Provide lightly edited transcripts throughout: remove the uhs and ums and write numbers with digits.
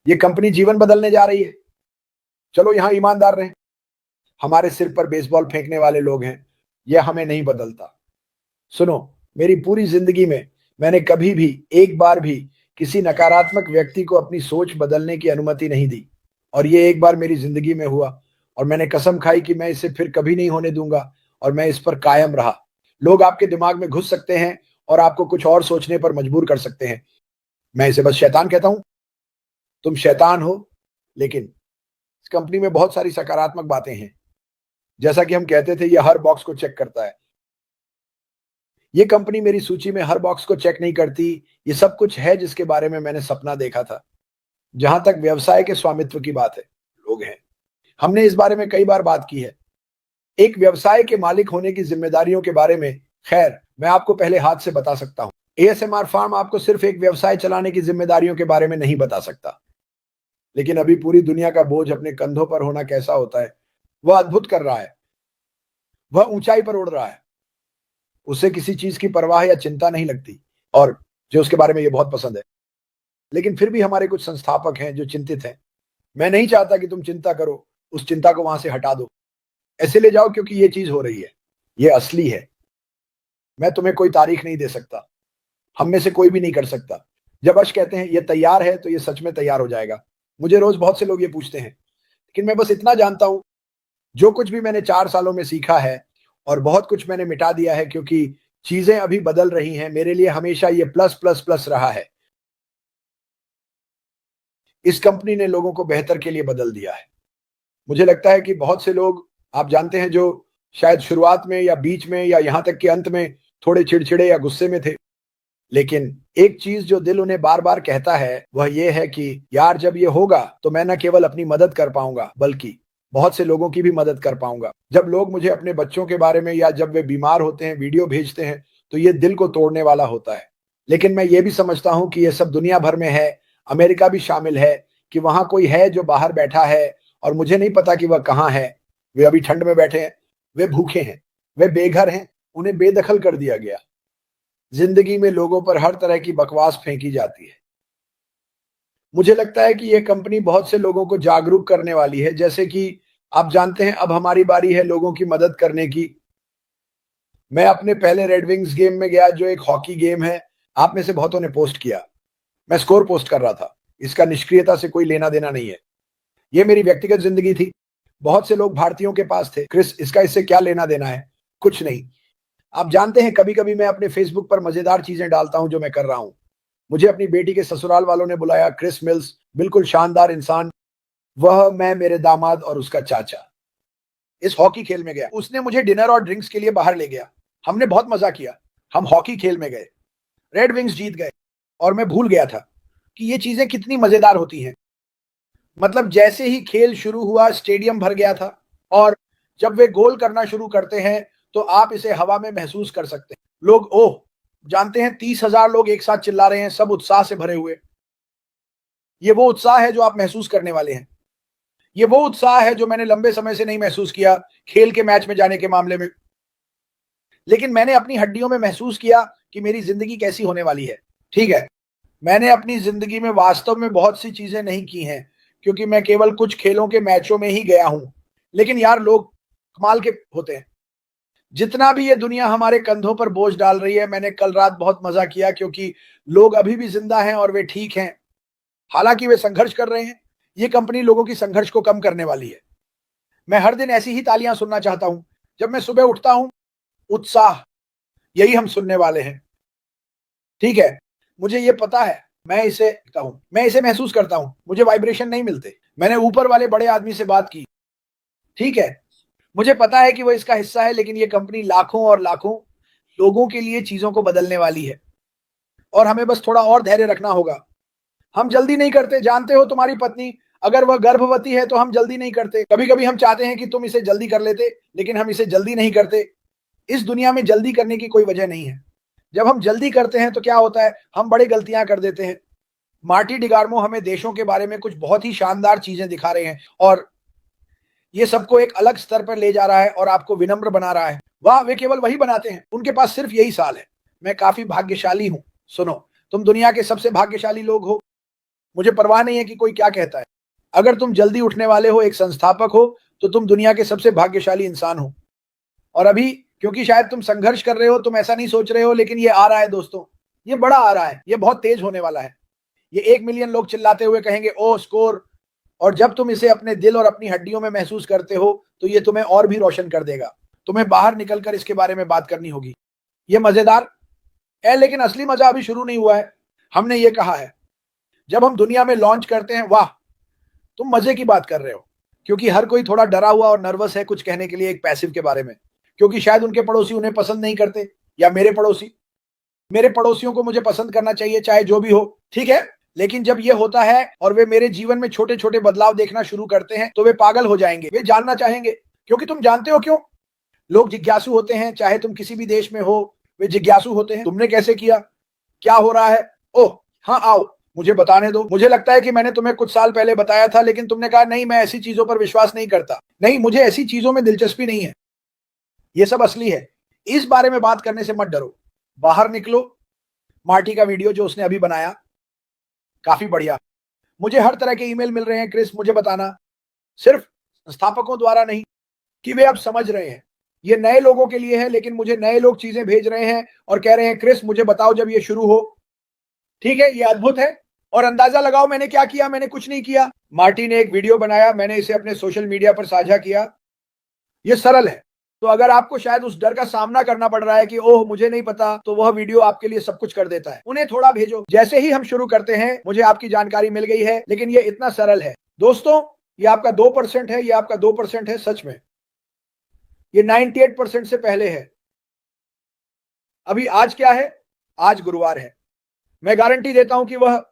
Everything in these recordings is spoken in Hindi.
ये कंपनी जीवन बदलने जा रही है। चलो यहां ईमानदार रहें। हमारे सिर पर बेसबॉल फेंकने वाले लोग हैं, यह हमें नहीं बदलता। सुनो, मेरी पूरी जिंदगी में मैंने कभी भी एक बार भी किसी नकारात्मक व्यक्ति को अपनी सोच बदलने की अनुमति नहीं दी, और ये एक बार मेरी जिंदगी में हुआ और मैंने कसम खाई कि मैं इसे फिर कभी नहीं होने दूंगा, और मैं इस पर कायम रहा। लोग आपके दिमाग में घुस सकते हैं और आपको कुछ और सोचने पर मजबूर कर सकते हैं। मैं इसे बस शैतान कहता हूं। तुम शैतान हो, लेकिन इस कंपनी में बहुत सारी सकारात्मक बातें हैं। जैसा कि हम कहते थे, ये हर बॉक्स को चेक करता है। ये कंपनी मेरी सूची में हर बॉक्स को चेक नहीं करती। ये सब कुछ है जिसके बारे में मैंने सपना देखा था। जहां तक व्यवसाय के स्वामित्व की बात है, लोग हैं। हमने इस बारे में कई बार बात की है, एक व्यवसाय के मालिक होने की जिम्मेदारियों के बारे में। खैर, मैं आपको पहले हाथ से बता सकता हूं, एएसएमआर फार्म आपको सिर्फ एक व्यवसाय चलाने की जिम्मेदारियों के बारे में नहीं बता सकता। लेकिन अभी पूरी दुनिया का बोझ अपने कंधों पर होना कैसा होता है, वह अद्भुत कर रहा है। वह ऊंचाई पर उड़ रहा है। उसे किसी चीज की परवाह या चिंता नहीं लगती, और जो उसके बारे में ये बहुत पसंद है। लेकिन फिर भी हमारे कुछ संस्थापक हैं जो चिंतित हैं। मैं नहीं चाहता कि तुम चिंता करो, उस चिंता को वहां से हटा दो, ऐसे ले जाओ, क्योंकि ये चीज हो रही है, ये असली है। मैं तुम्हें कोई तारीख नहीं दे सकता, हम में से कोई भी नहीं कर सकता। जब अश कहते हैं ये तैयार है, तो ये सच में तैयार हो जाएगा। मुझे रोज बहुत से लोग ये पूछते हैं, लेकिन मैं बस इतना जानता हूं, जो कुछ भी मैंने 4 सालों में सीखा है, और बहुत कुछ मैंने मिटा दिया है, क्योंकि चीजें अभी बदल रही हैं। मेरे लिए हमेशा ये प्लस प्लस प्लस रहा है। इस कंपनी ने लोगों को बेहतर के लिए बदल दिया है। मुझे लगता है कि बहुत से लोग, आप जानते हैं, जो शायद शुरुआत में या बीच में या यहां तक कि अंत में थोड़े चिड़चिड़े या गुस्से में थे, लेकिन एक चीज जो दिल उन्हें बार बार कहता है, वह यह है कि यार, जब ये होगा तो मैं न केवल अपनी मदद कर पाऊंगा, बल्कि बहुत से लोगों की भी मदद कर पाऊंगा। जब लोग मुझे अपने बच्चों के बारे में या जब वे बीमार होते हैं वीडियो भेजते हैं, तो ये दिल को तोड़ने वाला होता है। लेकिन मैं ये भी समझता हूं कि ये सब दुनिया भर में है, अमेरिका भी शामिल है, कि वहां कोई है जो बाहर बैठा है, और मुझे नहीं पता कि वह कहां है। वे अभी ठंड में बैठे हैं, वे भूखे हैं, वे बेघर हैं, उन्हें बेदखल कर दिया गया। जिंदगी में लोगों पर हर तरह की बकवास फेंकी जाती है। मुझे लगता है कि यह कंपनी बहुत से लोगों को जागरूक करने वाली है। जैसे कि आप जानते हैं, अब हमारी बारी है लोगों की मदद करने की। मैं अपने पहले रेड विंग्स गेम में गया, जो एक हॉकी गेम है। आप में से बहुतों ने पोस्ट किया, मैं स्कोर पोस्ट कर रहा था। इसका निष्क्रियता से कोई लेना देना नहीं है, ये मेरी व्यक्तिगत जिंदगी थी। बहुत से लोग भारतीयों के पास थे, क्रिस इसका इससे क्या लेना देना है? कुछ नहीं। आप जानते हैं, कभी कभी मैं अपने फेसबुक पर मजेदार चीजें डालता हूं जो मैं कर रहा हूं। मुझे अपनी बेटी के ससुराल वालों ने बुलाया। क्रिस मिल्स बिल्कुल शानदार इंसान, वह, मैं, मेरे दामाद और उसका चाचा इस हॉकी खेल में गया। उसने मुझे डिनर और ड्रिंक्स के लिए बाहर ले गया। हमने बहुत मजा किया। हम हॉकी खेल में गए, रेड विंग्स जीत गए, और मैं भूल गया था कि ये चीजें कितनी मजेदार होती हैं। मतलब जैसे ही खेल शुरू हुआ, स्टेडियम भर गया था, और जब वे गोल करना शुरू करते हैं, तो आप इसे हवा में महसूस कर सकते हैं। लोग, ओह, जानते हैं, 30,000 लोग एक साथ चिल्ला रहे हैं, सब उत्साह से भरे हुए। ये वो उत्साह है जो आप महसूस करने वाले हैं। ये वो उत्साह है जो मैंने लंबे समय से नहीं महसूस किया खेल के मैच में जाने के मामले में। लेकिन मैंने अपनी हड्डियों में महसूस किया कि मेरी जिंदगी कैसी होने वाली है। ठीक है, मैंने अपनी जिंदगी में वास्तव में बहुत सी चीजें नहीं की हैं, क्योंकि मैं केवल कुछ खेलों के मैचों में ही गया हूं। लेकिन यार, लोग कमाल के होते हैं। जितना भी ये दुनिया हमारे कंधों पर बोझ डाल रही है, मैंने कल रात बहुत मजा किया, क्योंकि लोग अभी भी जिंदा हैं और वे ठीक हैं। हालांकि वे संघर्ष कर रहे हैं। ये कंपनी लोगों की संघर्ष को कम करने वाली है। मैं हर दिन ऐसी ही तालियां सुनना चाहता हूं। जब मैं सुबह उठता हूं, उत्साह, यही हम सुनने वाले हैं। ठीक है, मुझे ये पता है, मैं इसे महसूस करता हूं। मुझे वाइब्रेशन नहीं मिलते। मैंने ऊपर वाले बड़े आदमी से बात की। ठीक है, मुझे पता है कि वो इसका हिस्सा है, लेकिन ये कंपनी लाखों और लाखों लोगों के लिए चीजों को बदलने वाली है, और हमें बस थोड़ा और धैर्य रखना होगा। हम जल्दी नहीं करते। जानते हो, तुम्हारी पत्नी अगर वह गर्भवती है तो हम जल्दी नहीं करते। कभी कभी हम चाहते हैं कि तुम इसे जल्दी कर लेते, लेकिन हम इसे जल्दी नहीं करते। इस दुनिया में जल्दी करने की कोई वजह नहीं है। जब हम जल्दी करते हैं तो क्या होता है, हम बड़ी गलतियां कर देते हैं। मार्टी डिगार्मो हमें देशों के बारे में कुछ बहुत ही शानदार चीजें दिखा रहे हैं, और ये सबको एक अलग स्तर पर ले जा रहा है और आपको विनम्र बना रहा है। वाह, वे केवल वही बनाते हैं, उनके पास सिर्फ यही साल है। मैं काफी भाग्यशाली हूं। सुनो, तुम दुनिया के सबसे भाग्यशाली लोग हो। मुझे परवाह नहीं है कि कोई क्या कहता है। अगर तुम जल्दी उठने वाले हो, एक संस्थापक हो, तो तुम दुनिया के सबसे भाग्यशाली इंसान हो। और अभी क्योंकि शायद तुम संघर्ष कर रहे हो, तुम ऐसा नहीं सोच रहे हो, लेकिन ये आ रहा है दोस्तों, ये बड़ा आ रहा है, ये बहुत तेज होने वाला है। ये 1 मिलियन लोग चिल्लाते हुए कहेंगे ओ स्कोर। और जब तुम इसे अपने दिल और अपनी हड्डियों में महसूस करते हो, तो ये तुम्हें और भी रोशन कर देगा। तुम्हें बाहर निकलकर इसके बारे में बात करनी होगी। ये मजेदार है, लेकिन असली मजा अभी शुरू नहीं हुआ है। हमने ये कहा है, जब हम दुनिया में लॉन्च करते हैं, वाह तुम मजे की बात कर रहे हो, क्योंकि हर कोई थोड़ा डरा हुआ और नर्वस है कुछ कहने के लिए एक पैसिव के बारे में, क्योंकि शायद उनके पड़ोसी उन्हें पसंद नहीं करते, या मेरे पड़ोसियों को मुझे पसंद करना चाहिए, चाहे जो भी हो, ठीक है। लेकिन जब ये होता है और वे मेरे जीवन में छोटे छोटे बदलाव देखना शुरू करते हैं, तो वे पागल हो जाएंगे, वे जानना चाहेंगे। क्योंकि तुम जानते हो क्यों? लोग जिज्ञासु होते हैं, चाहे तुम किसी भी देश में हो, वे जिज्ञासु होते हैं। तुमने कैसे किया? क्या हो रहा है? ओह हाँ, आओ मुझे बताने दो। मुझे लगता है कि मैंने तुम्हें कुछ साल पहले बताया था, लेकिन तुमने कहा नहीं, मैं ऐसी चीजों पर विश्वास नहीं करता। नहीं, मुझे ऐसी चीजों में दिलचस्पी नहीं है, ये सब असली है। इस बारे में बात करने से मत डरो, बाहर निकलो। मार्टी का वीडियो जो उसने अभी बनाया, काफी बढ़िया। मुझे हर तरह के ईमेल मिल रहे हैं, क्रिस मुझे बताना, सिर्फ संस्थापकों द्वारा नहीं, कि वे अब समझ रहे हैं ये नए लोगों के लिए है, लेकिन मुझे नए लोग चीजें भेज रहे हैं और कह रहे हैं क्रिस मुझे बताओ जब ये शुरू हो। ठीक है, ये अद्भुत है। और अंदाजा लगाओ मैंने क्या किया? मैंने कुछ नहीं किया। मार्टी ने एक वीडियो बनाया, मैंने इसे अपने सोशल मीडिया पर साझा किया। ये सरल है। तो अगर आपको शायद उस डर का सामना करना पड़ रहा है कि ओह मुझे नहीं पता, तो वह वीडियो आपके लिए सब कुछ कर देता है। उन्हें थोड़ा भेजो। जैसे ही हम शुरू करते हैं, मुझे आपकी जानकारी मिल गई है, लेकिन ये इतना सरल है दोस्तों। ये आपका 2% है, ये आपका 2% है। सच में ये 98% से पहले है। अभी आज क्या है? आज गुरुवार है। मैं गारंटी देता हूं कि वह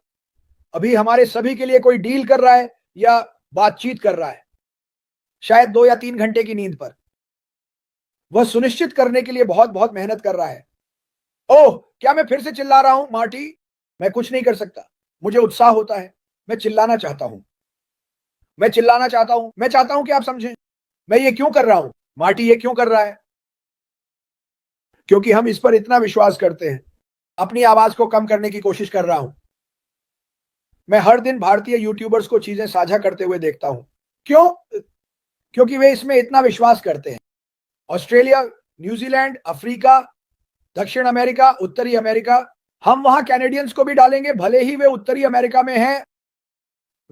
अभी हमारे सभी के लिए कोई डील कर रहा है या बातचीत कर रहा है, शायद 2 या 3 घंटे की नींद पर। वह सुनिश्चित करने के लिए बहुत बहुत मेहनत कर रहा है। ओह क्या मैं फिर से चिल्ला रहा हूं मार्टी? मैं कुछ नहीं कर सकता, मुझे उत्साह होता है। मैं चिल्लाना चाहता हूं, मैं चिल्लाना चाहता हूं। मैं चाहता हूं कि आप समझें मैं ये क्यों कर रहा हूं। मार्टी ये क्यों कर रहा है? क्योंकि हम इस पर इतना विश्वास करते हैं। अपनी आवाज को कम करने की कोशिश कर रहा हूं। मैं हर दिन भारतीय यूट्यूबर्स को चीजें साझा करते हुए देखता हूं। क्यों? क्योंकि वे इसमें इतना विश्वास करते हैं। ऑस्ट्रेलिया, न्यूजीलैंड, अफ्रीका, दक्षिण अमेरिका, उत्तरी अमेरिका, हम वहां कैनेडियंस को भी डालेंगे, भले ही वे उत्तरी अमेरिका में हैं।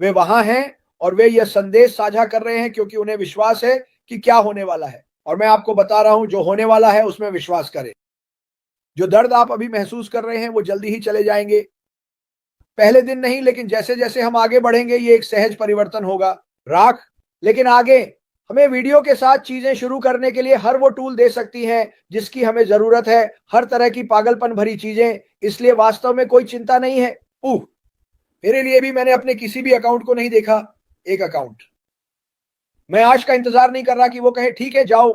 वे वहां हैं और वे यह संदेश साझा कर रहे हैं क्योंकि उन्हें विश्वास है कि क्या होने वाला है। और मैं आपको बता रहा हूं, जो होने वाला है उसमें विश्वास करें। जो दर्द आप अभी महसूस कर रहे हैं वो जल्दी ही चले जाएंगे। पहले दिन नहीं, लेकिन जैसे जैसे हम आगे बढ़ेंगे ये एक सहज परिवर्तन होगा। राख, लेकिन आगे हमें वीडियो के साथ चीजें शुरू करने के लिए हर वो टूल दे सकती हैं जिसकी हमें जरूरत है, हर तरह की पागलपन भरी चीजें। इसलिए वास्तव में कोई चिंता नहीं है। मेरे लिए भी, मैंने अपने किसी भी अकाउंट को नहीं देखा। एक अकाउंट। मैं आज का इंतजार नहीं कर रहा कि वो कहे ठीक है जाओ,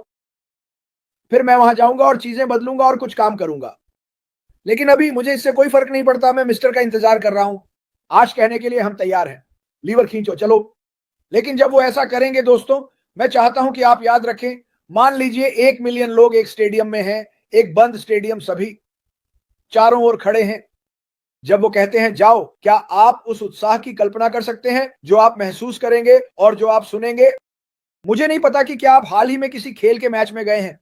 फिर मैं वहां जाऊंगा और चीजें बदलूंगा और कुछ काम करूंगा। लेकिन अभी मुझे इससे कोई फर्क नहीं पड़ता। मैं मिस्टर का इंतजार कर रहा हूं। आज कहने के लिए हम तैयार हैं। लीवर खींचो, चलो। लेकिन जब वो ऐसा करेंगे दोस्तों, मैं चाहता हूं कि आप याद रखें, मान लीजिए 1 मिलियन लोग एक स्टेडियम में हैं, एक बंद स्टेडियम, सभी चारों ओर खड़े हैं। जब वो कहते हैं जाओ, क्या आप उस उत्साह की कल्पना कर सकते हैं जो आप महसूस करेंगे और जो आप सुनेंगे? मुझे नहीं पता कि क्या आप हाल ही में किसी खेल के मैच में गए हैं।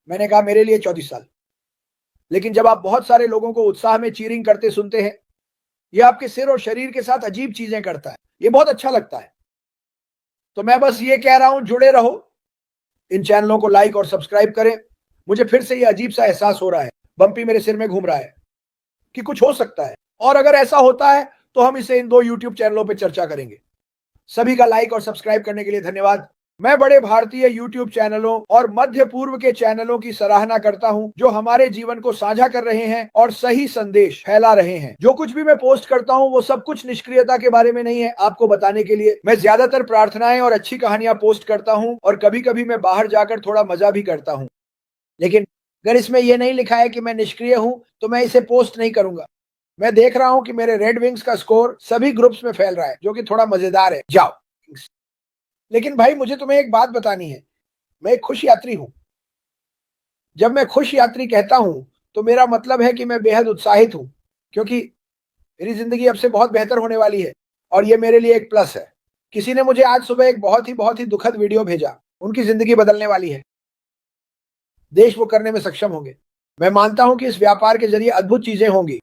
मैंने कहा मेरे लिए 34 साल। लेकिन जब आप बहुत सारे लोगों को उत्साह में चीयरिंग करते सुनते हैं, ये आपके सिर और शरीर के साथ अजीब चीजें करता है। ये बहुत अच्छा लगता है। तो मैं बस ये कह रहा हूं, जुड़े रहो, इन चैनलों को लाइक और सब्सक्राइब करें। मुझे फिर से ये अजीब सा एहसास हो रहा है, बम्पी मेरे सिर में घूम रहा है कि कुछ हो सकता है। और अगर ऐसा होता है तो हम इसे इन 2 यूट्यूब चैनलों पर चर्चा करेंगे। सभी का लाइक और सब्सक्राइब करने के लिए धन्यवाद। मैं बड़े भारतीय यूट्यूब चैनलों और मध्य पूर्व के चैनलों की सराहना करता हूं जो हमारे जीवन को साझा कर रहे हैं और सही संदेश फैला रहे हैं। जो कुछ भी मैं पोस्ट करता हूं वो सब कुछ निष्क्रियता के बारे में नहीं है। आपको बताने के लिए मैं ज्यादातर प्रार्थनाएं और अच्छी कहानियां पोस्ट करता हूं, और कभी कभी मैं बाहर जाकर थोड़ा मजा भी करता हूं। लेकिन अगर इसमें यह नहीं लिखा है कि मैं निष्क्रिय हूं तो मैं इसे पोस्ट नहीं करूंगा। मैं देख रहा हूं कि मेरे रेड विंग्स का स्कोर सभी ग्रुप्स में फैल रहा है, जो कि थोड़ा मजेदार है। जाओ। लेकिन भाई मुझे तुम्हें एक बात बतानी है, मैं एक खुश यात्री हूं। जब मैं खुश यात्री कहता हूं तो मेरा मतलब है कि मैं बेहद उत्साहित हूं, क्योंकि मेरी जिंदगी अब से बहुत बेहतर होने वाली है। और ये मेरे लिए एक प्लस है। किसी ने मुझे आज सुबह एक बहुत ही दुखद वीडियो भेजा। उनकी जिंदगी बदलने वाली है। देश वो करने में सक्षम होंगे। मैं मानता हूं कि इस व्यापार के जरिए अद्भुत चीजें होंगी।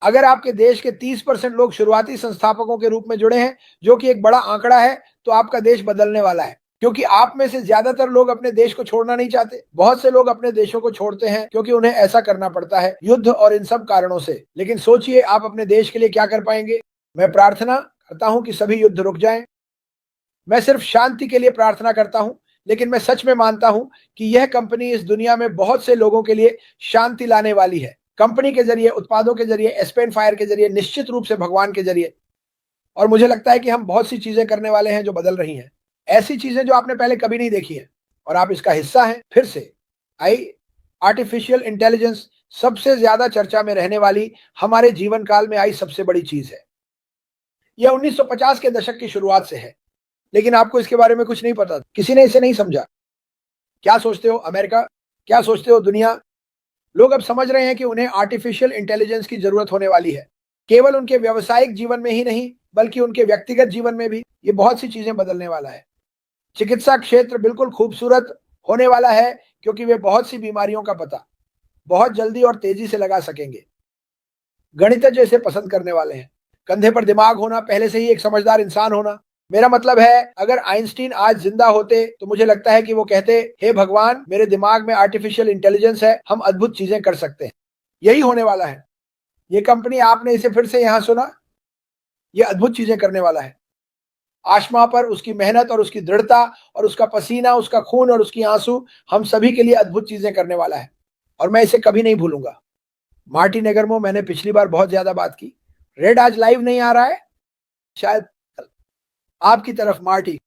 अगर आपके देश के 30% लोग शुरुआती संस्थापकों के रूप में जुड़े हैं, जो कि एक बड़ा आंकड़ा है, तो आपका देश बदलने वाला है। क्योंकि आप में से ज्यादातर लोग अपने देश को छोड़ना नहीं चाहते। बहुत से लोग अपने देशों को छोड़ते हैं क्योंकि उन्हें ऐसा करना पड़ता है, युद्ध और इन सब कारणों से। लेकिन सोचिए आप अपने देश के लिए क्या कर पाएंगे। मैं प्रार्थना करता हूं कि सभी युद्ध रुक जाएं। मैं सिर्फ शांति के लिए प्रार्थना करता हूं, लेकिन मैं सच में मानता हूं कि यह कंपनी इस दुनिया में बहुत से लोगों के लिए शांति लाने वाली है। कंपनी के जरिए, उत्पादों के जरिए, एस्पेन फायर के जरिए, निश्चित रूप से भगवान के जरिए। और मुझे लगता है कि हम बहुत सी चीजें करने वाले हैं जो बदल रही हैं। ऐसी चीजें जो आपने पहले कभी नहीं देखी हैं, और आप इसका हिस्सा हैं। फिर से आई आर्टिफिशियल इंटेलिजेंस सबसे ज्यादा चर्चा में रहने वाली, हमारे जीवन काल में आई सबसे बड़ी चीज है। यह 1950 के दशक की शुरुआत से है, लेकिन आपको इसके बारे में कुछ नहीं पता। किसी ने इसे नहीं समझा। क्या सोचते हो अमेरिका? क्या सोचते हो दुनिया? लोग अब समझ रहे हैं कि उन्हें आर्टिफिशियल इंटेलिजेंस की जरूरत होने वाली है। केवल उनके व्यावसायिक जीवन में ही नहीं, बल्कि उनके व्यक्तिगत जीवन में भी ये बहुत सी चीजें बदलने वाला है। चिकित्सा क्षेत्र बिल्कुल खूबसूरत होने वाला है, क्योंकि वे बहुत सी बीमारियों का पता बहुत जल्दी और तेजी से लगा सकेंगे। गणितज्ञ इसे पसंद करने वाले हैं। कंधे पर दिमाग होना, पहले से ही एक समझदार इंसान होना। मेरा मतलब है, अगर आइंस्टीन आज जिंदा होते तो मुझे लगता है कि वो कहते, हे भगवान, मेरे दिमाग में आर्टिफिशियल इंटेलिजेंस है, हम अद्भुत चीजें कर सकते हैं। यही होने वाला है। ये कंपनी, आपने इसे फिर से यहां सुना, ये अद्भुत चीजें करने वाला है। आशमा पर उसकी मेहनत और उसकी दृढ़ता और उसका पसीना, उसका खून और उसकी आंसू, हम सभी के लिए अद्भुत चीजें करने वाला है। और मैं इसे कभी नहीं भूलूंगा। मार्टिन एगरमो, मैंने पिछली बार बहुत ज्यादा बात की। रेड आज लाइव नहीं आ रहा है, शायद आपकी तरफ मार्टी।